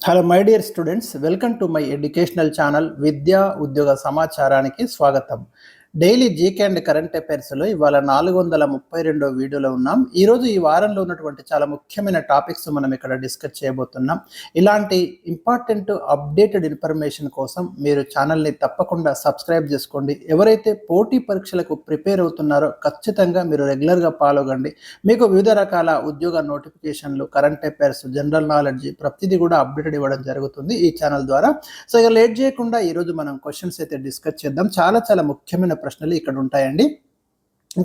Hello my dear students, welcome to my educational channel విద్యా ఉద్యోగ సమాచారానికి స్వాగతం. డైలీ జీకే అండ్ కరెంట్ అఫైర్స్లో ఇవాళ 432 వీడియోలో ఉన్నాం. ఈరోజు ఈ వారంలో ఉన్నటువంటి చాలా ముఖ్యమైన టాపిక్స్ మనం ఇక్కడ డిస్కస్ చేయబోతున్నాం. ఇలాంటి ఇంపార్టెంట్ అప్డేటెడ్ ఇన్ఫర్మేషన్ కోసం మీరు ఛానల్ని తప్పకుండా సబ్స్క్రైబ్ చేసుకోండి. ఎవరైతే పోటీ పరీక్షలకు ప్రిపేర్ అవుతున్నారో ఖచ్చితంగా మీరు రెగ్యులర్గా ఫాలో కండి. మీకు వివిధ రకాల ఉద్యోగ నోటిఫికేషన్లు, కరెంట్ అఫైర్స్, జనరల్ నాలెడ్జ్ ప్రతిదీ కూడా అప్డేటెడ్ ఇవ్వడం జరుగుతుంది ఈ ఛానల్ ద్వారా. సో ఇక లేట్ చేయకుండా ఈరోజు మనం క్వశ్చన్స్ అయితే డిస్కస్ చేద్దాం. చాలా ముఖ్యమైన ప్రశ్నలు ఇక్కడ ఉంటాయండి.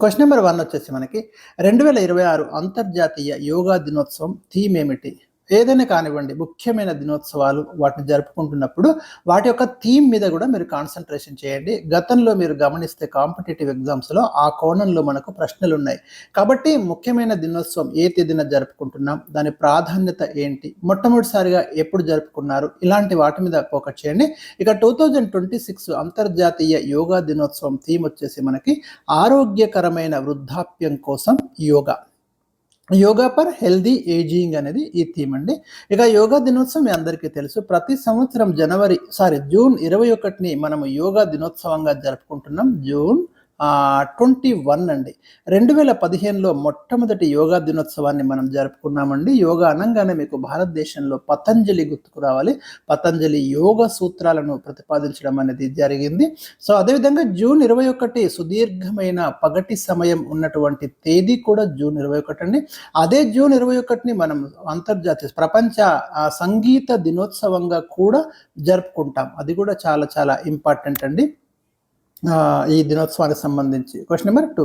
క్వశ్చన్ నెంబర్ 1 వచ్చేసి మనకి 2026 అంతర్జాతీయ యోగా దినోత్సవం థీమ్ ఏమిటి? ఏదైనా కానివ్వండి, ముఖ్యమైన దినోత్సవాలు వాటిని జరుపుకుంటున్నప్పుడు వాటి యొక్క థీమ్ మీద కూడా మీరు కాన్సన్ట్రేషన్ చేయండి. గతంలో మీరు గమనిస్తే కాంపిటేటివ్ ఎగ్జామ్స్లో ఆ కోణంలో మనకు ప్రశ్నలు ఉన్నాయి. కాబట్టి ముఖ్యమైన దినోత్సవం ఏ తేదీన జరుపుకుంటున్నాం, దాని ప్రాధాన్యత ఏంటి, మొట్టమొదటిసారిగా ఎప్పుడు జరుపుకున్నారు, ఇలాంటి వాటి మీద ఫోకస్ చేయండి. ఇక 2026 అంతర్జాతీయ యోగా దినోత్సవం థీమ్ వచ్చేసి మనకి ఆరోగ్యకరమైన వృద్ధాప్యం కోసం యోగా ఫర్ హెల్దీ ఏజింగ్ అనేది ఈ థీమ్ అండి. ఇక యోగా దినోత్సవం మీ అందరికీ తెలుసు. ప్రతి సంవత్సరం జూన్ 21ని మనము యోగా దినోత్సవంగా జరుపుకుంటున్నాం. జూన్ 21 అండి. 2015లో మొట్టమొదటి యోగా దినోత్సవాన్ని మనం జరుపుకున్నామండి. యోగా అనగానే మీకు భారతదేశంలో పతంజలి గుర్తుకు రావాలి. పతంజలి యోగ సూత్రాలను ప్రతిపాదించడం అనేది జరిగింది. సో అదేవిధంగా జూన్ 21 సుదీర్ఘమైన పగటి సమయం ఉన్నటువంటి తేదీ కూడా జూన్ 21 అండి. అదే జూన్ 21ని మనం అంతర్జాతీయ ప్రపంచ సంగీత దినోత్సవంగా కూడా జరుపుకుంటాం. అది కూడా చాలా ఇంపార్టెంట్ అండి ఈ దినోత్సవానికి సంబంధించి. క్వశ్చన్ నెంబర్ 2,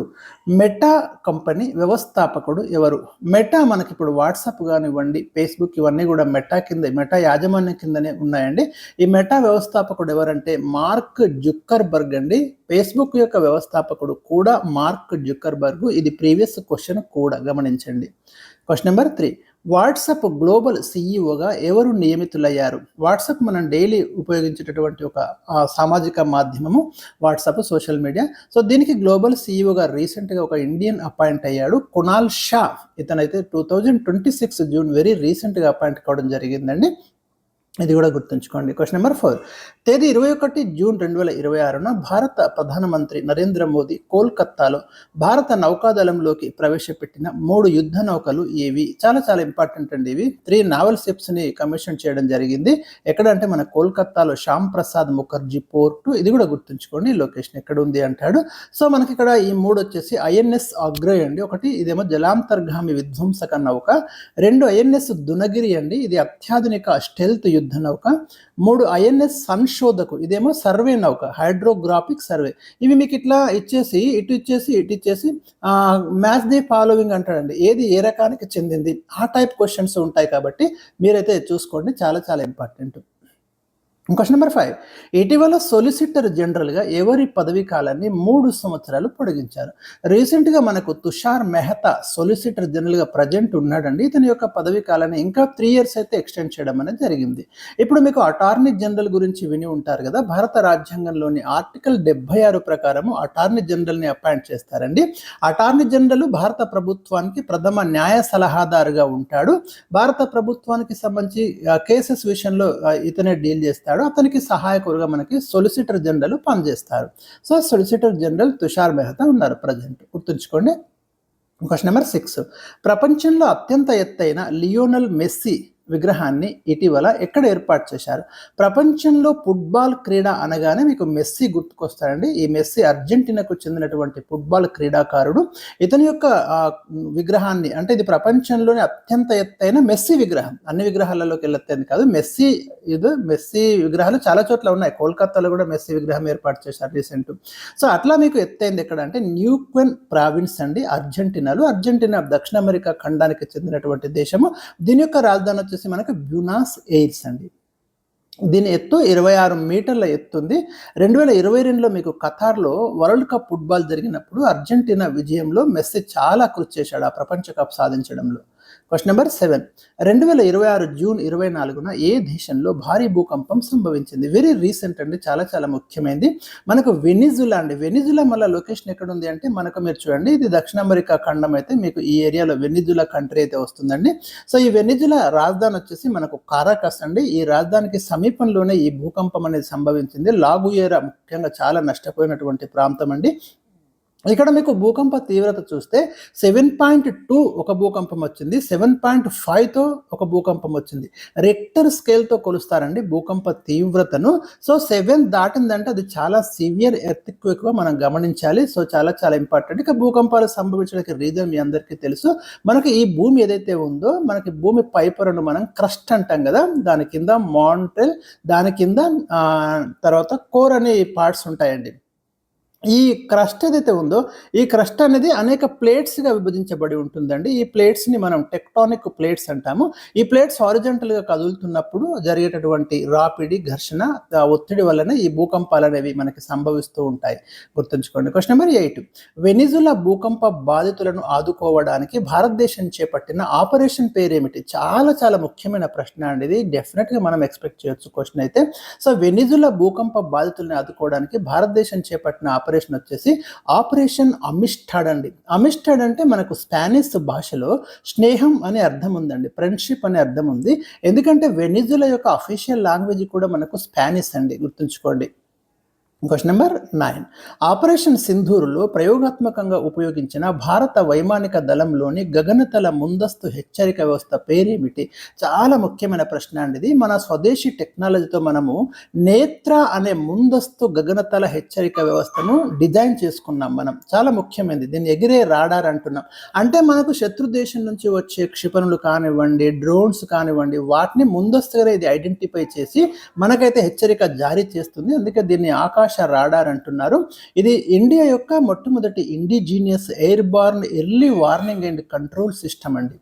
మెటా కంపెనీ వ్యవస్థాపకుడు ఎవరు? మెటా మనకి ఇప్పుడు వాట్సాప్ కానివ్వండి, ఫేస్బుక్ ఇవన్నీ కూడా మెటా యాజమాన్యం కిందనే ఉన్నాయండి. ఈ మెటా వ్యవస్థాపకుడు ఎవరంటే మార్క్ జుక్కర్బర్గ్ అండి. ఫేస్బుక్ యొక్క వ్యవస్థాపకుడు కూడా మార్క్ జుక్కర్బర్గ్. ఇది ప్రీవియస్ క్వశ్చన్ కూడా గమనించండి. క్వశ్చన్ నెంబర్ 3, వాట్సాప్ గ్లోబల్ సిఇఓగా ఎవరు నియమితులయ్యారు? వాట్సాప్ మనం డైలీ ఉపయోగించేటటువంటి ఒక సామాజిక మాధ్యమము వాట్సాప్, సోషల్ మీడియా. సో దీనికి గ్లోబల్ సిఇఓగా రీసెంట్గా ఒక ఇండియన్ అపాయింట్ అయ్యాడు, కునాల్ షా. ఇతనైతే 2026 జూన్ వెరీ రీసెంట్గా అపాయింట్ కావడం జరిగిందండి. ఇది కూడా గుర్తుంచుకోండి. క్వశ్చన్ నెంబర్ 4, తేదీ 21 జూన్ 2026న భారత ప్రధానమంత్రి నరేంద్ర మోదీ కోల్కత్తాలో భారత నౌకాదళంలోకి ప్రవేశపెట్టిన 3 యుద్ధ నౌకలు ఏవి? చాలా ఇంపార్టెంట్ అండి. ఇవి 3 నావల్ షిప్స్ని కమిషన్ చేయడం జరిగింది. ఎక్కడంటే మన కోల్కత్తాలో శ్యామ్ ప్రసాద్ ముఖర్జీ పోర్టు. ఇది కూడా గుర్తుంచుకోండి, లొకేషన్ ఎక్కడ ఉంది అంటాడు. సో మనకి ఇక్కడ ఈ 3 వచ్చేసి ఐఎన్ఎస్ అగ్రయ్ అండి. ఒకటి ఇదేమో జలాంతర్గామి విధ్వంసక నౌక. 2 ఐఎన్ఎస్ దునగిరి అండి, ఇది అత్యాధునిక స్టెల్త్ యుద్ధ నౌక. 3 ఐఎన్ఎస్ సంశోధకు, ఇదేమో సర్వే నౌక, హైడ్రోగ్రాఫిక్ సర్వే. ఇవి మీకు ఇట్లా ఇచ్చేసి ఇటు ఇచ్చేసి మ్యాచ్ ది ఫాలోవింగ్ అంటాడండి. ఏది ఏ రకానికి చెందింది, ఆ టైప్ క్వశ్చన్స్ ఉంటాయి. కాబట్టి మీరైతే చూసుకోండి, చాలా ఇంపార్టెంట్. క్వశ్చన్ నెంబర్ 5, ఇటీవల సొలిసిటర్ జనరల్గా ఎవరి పదవీ కాలాన్ని 3 సంవత్సరాలు పొడిగించారు? రీసెంట్గా మనకు తుషార్ మెహతా సొలిసిటర్ జనరల్గా ప్రజెంట్ ఉన్నాడండి. ఇతని యొక్క పదవీ కాలాన్ని ఇంకా 3 years అయితే ఎక్స్టెండ్ చేయడం అనేది జరిగింది. ఇప్పుడు మీకు అటార్నీ జనరల్ గురించి విని ఉంటారు కదా. భారత రాజ్యాంగంలోని ఆర్టికల్ 76 ప్రకారము అటార్నీ జనరల్ని అపాయింట్ చేస్తారండి. అటార్నీ జనరల్ భారత ప్రభుత్వానికి ప్రథమ న్యాయ సలహాదారుగా ఉంటాడు. భారత ప్రభుత్వానికి సంబంధించి కేసెస్ విషయంలో ఇతనే డీల్ చేస్తాడు. అతనికి సహాయకులుగా మనకి సొలిసిటర్ జనరల్ పనిచేస్తారు. So solicitor general Tushar Mehta ఉన్నారు ప్రజెంట్, గుర్తుంచుకోండి. క్వశ్చన్ నెంబర్ 6, ప్రపంచంలో అత్యంత ఎత్తైన లియోనల్ మెస్సీ విగ్రహాన్ని ఇటీవల ఎక్కడ ఏర్పాటు చేశారు? ప్రపంచంలో ఫుట్బాల్ క్రీడ అనగానే మీకు మెస్సీ గుర్తుకొస్తాడండి. ఈ మెస్సీ అర్జెంటీనాకు చెందినటువంటి ఫుట్బాల్ క్రీడాకారుడు. ఇతని యొక్క విగ్రహాన్ని, అంటే ఇది ప్రపంచంలోనే అత్యంత ఎత్తైన మెస్సీ విగ్రహం. అన్ని విగ్రహాలలోకి వెళ్ళేది కాదు, మెస్సీ విగ్రహాలు చాలా చోట్ల ఉన్నాయి. కోల్కతాలో కూడా మెస్సీ విగ్రహం ఏర్పాటు చేశారు రీసెంట్. సో అట్లా మీకు ఎత్తైంది ఎక్కడ అంటే న్యూక్వెన్ ప్రావిన్స్ అండి, అర్జెంటీనా దక్షిణ అమెరికా ఖండానికి చెందినటువంటి దేశము. దీని యొక్క రాజధాని వచ్చేసి మనకు బ్యూనాస్ ఎయిర్స్ అండి. దీని ఎత్తు 26 మీటర్ల ఎత్తుంది. 2022లో మీకు ఖతార్లో వరల్డ్ కప్ ఫుట్బాల్ జరిగినప్పుడు అర్జెంటీనా విజయంలో మెస్సీ చాలా కృషి చేశాడు ఆ ప్రపంచ కప్ సాధించడంలో. Question number 7. 2026 జూన్ 24న ఏ దేశంలో భారీ భూకంపం సంభవించింది? వెరీ రీసెంట్ అండి, చాలా చాలా ముఖ్యమైనది. మనకు వెనిజులా అండి. వెనిజులా మళ్ళీ లొకేషన్ ఎక్కడ ఉంది అంటే మనకు మీరు చూడండి, ఇది దక్షిణ అమెరికా ఖండం అయితే మీకు ఈ ఏరియాలో వెనిజులా కంట్రీ అయితే వస్తుందండి. సో ఈ వెనిజులా రాజధాని వచ్చేసి మనకు కారాకస్ అండి. ఈ రాజధానికి సమీపంలోనే ఈ భూకంపం అనేది సంభవించింది. లాగుయేరా ముఖ్యంగా చాలా నష్టపోయినటువంటి ప్రాంతం అండి. ఇక్కడ మీకు భూకంప తీవ్రత చూస్తే 7.2 ఒక భూకంపం వచ్చింది, 7.5తో ఒక భూకంపం వచ్చింది. రెక్టర్ స్కేల్తో కొలుస్తారండి భూకంప తీవ్రతను. సో 7 దాటిందంటే అది చాలా సివియర్ ఎర్త్క్వేక్గా మనం గమనించాలి. సో చాలా చాలా ఇంపార్టెంట్. ఇక భూకంపాలు సంభవించడానికి రీజన్ మీ అందరికీ తెలుసు. మనకి ఈ భూమి ఏదైతే ఉందో, మనకి భూమి పై పొరను మనం క్రస్ట్ అంటాం కదా, దాని కింద మాంటెల్, దాని కింద తర్వాత కోర్ అనే పార్ట్స్ ఉంటాయండి. ఈ క్రస్ట్ ఏదైతే ఉందో, ఈ క్రస్ట్ అనేది అనేక ప్లేట్స్గా విభజించబడి ఉంటుందండి. ఈ ప్లేట్స్ని మనం టెక్టానిక్ ప్లేట్స్ అంటాము. ఈ ప్లేట్స్ హారిజాంటల్గా కదులుతున్నప్పుడు జరిగేటటువంటి రాపిడి, ఘర్షణ, ఒత్తిడి వల్లనే ఈ భూకంపాలు అనేవి మనకి సంభవిస్తూ ఉంటాయి. గుర్తుంచుకోండి. Question number 8. వెనిజులా భూకంప బాధితులను ఆదుకోవడానికి భారతదేశం చేపట్టిన ఆపరేషన్ పేరేమిటి? చాలా చాలా ముఖ్యమైన ప్రశ్న అండి ఇది. డెఫినెట్గా మనం ఎక్స్పెక్ట్ చేయొచ్చు క్వశ్చన్ అయితే. సో వెనిజులా భూకంప బాధితులను ఆదుకోవడానికి భారతదేశం చేపట్టిన ఆపరేషన్ వచ్చేసి ఆపరేషన్ అమిస్టాడ్ అండి. అమిస్టాడ్ అంటే మనకు స్పానిష్ భాషలో స్నేహం అనే అర్థం ఉందండి, ఫ్రెండ్షిప్ అనే అర్థం ఉంది. ఎందుకంటే వెనిజులా యొక్క అఫీషియల్ లాంగ్వేజ్ కూడా మనకు స్పానిష్ అండి, గుర్తుంచుకోండి. Question number 9. ఆపరేషన్ సింధూర్లో ప్రయోగాత్మకంగా ఉపయోగించిన భారత వైమానిక దళంలోని గగనతల ముందస్తు హెచ్చరిక వ్యవస్థ పేరేమిటి? చాలా ముఖ్యమైన ప్రశ్న అండి ఇది. మన స్వదేశీ టెక్నాలజీతో మనము నేత్ర అనే ముందస్తు గగనతల హెచ్చరిక వ్యవస్థను డిజైన్ చేసుకున్నాం మనం. చాలా ముఖ్యమైనది. దీన్ని ఎగిరే రాడార్ అంటున్నాం. అంటే మనకు శత్రు దేశం నుంచి వచ్చే క్షిపణులు కానివ్వండి, డ్రోన్స్ కానివ్వండి, వాటిని ముందస్తుగా ఇది ఐడెంటిఫై చేసి మనకైతే హెచ్చరిక జారీ చేస్తుంది. అందుకే దీన్ని ఆకాశ రాడార్ అంటున్నారు. ఇది ఇండియా యొక్క మొట్టమొదటి indigenous air borne early warning and control system అండి.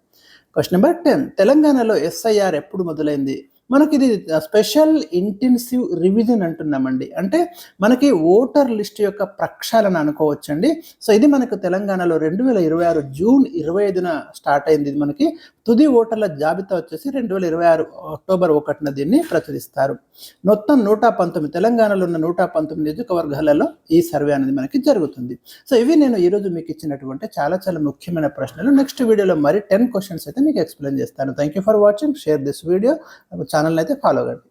Question number 10. తెలంగాణలో ఎస్ఐఆర్ ఎప్పుడు మొదలైంది? మనకి ఇది స్పెషల్ ఇంటెన్సివ్ రివిజన్ అంటున్నామండి. అంటే మనకి ఓటర్ లిస్ట్ యొక్క ప్రక్షాళన అనుకోవచ్చండి. సో ఇది మనకు తెలంగాణలో 2026 జూన్ 25న స్టార్ట్ అయింది. ఇది మనకి తుది ఓటర్ల జాబితా వచ్చేసి 2026 అక్టోబర్ 1న దీన్ని ప్రచురిస్తారు. మొత్తం 119 తెలంగాణలో ఉన్న 119 నియోజకవర్గాలలో ఈ సర్వే అనేది మనకి జరుగుతుంది. సో ఇవి నేను ఈరోజు మీకు ఇచ్చినటువంటి చాలా చాలా ముఖ్యమైన ప్రశ్నలు. నెక్స్ట్ వీడియోలో మరి 10 క్వశ్చన్స్ అయితే మీకు ఎక్స్ప్లెయిన్ చేస్తాను. Thank you for watching. Share this video. ఛానల్ని అయితే ఫాలో కండి.